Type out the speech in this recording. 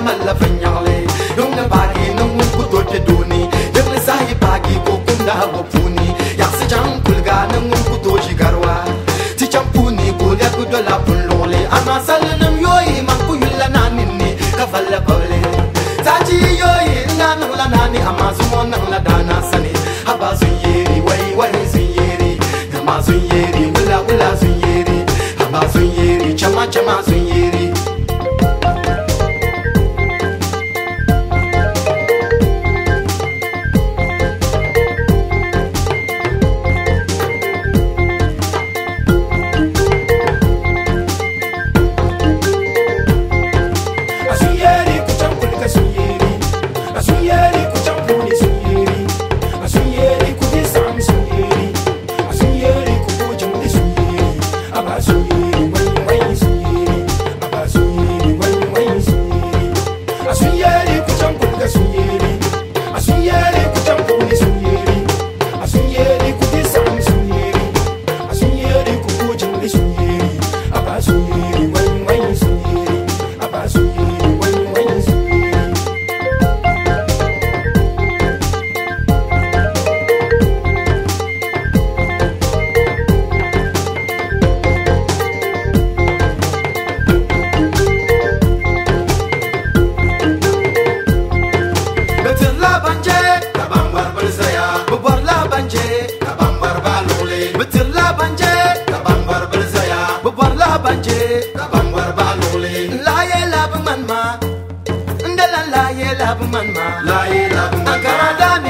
malla fanyale dum na bagi nung ku to te duni dum sahi bagi ko kunda go puni ya se jang kulga nung ku to jigarwa ti champuni ko ya ku dola punlole ama salanam yoyi man ku yulla naninni ka falla bawle taji yoyi nanu la nani ama sumo nang la dana sani haba sun yeri wai wai sun yeri kama sun yeri wula wula sun yeri haba sun yeri chama chama sun yeri la ye lab man ma la ye lab man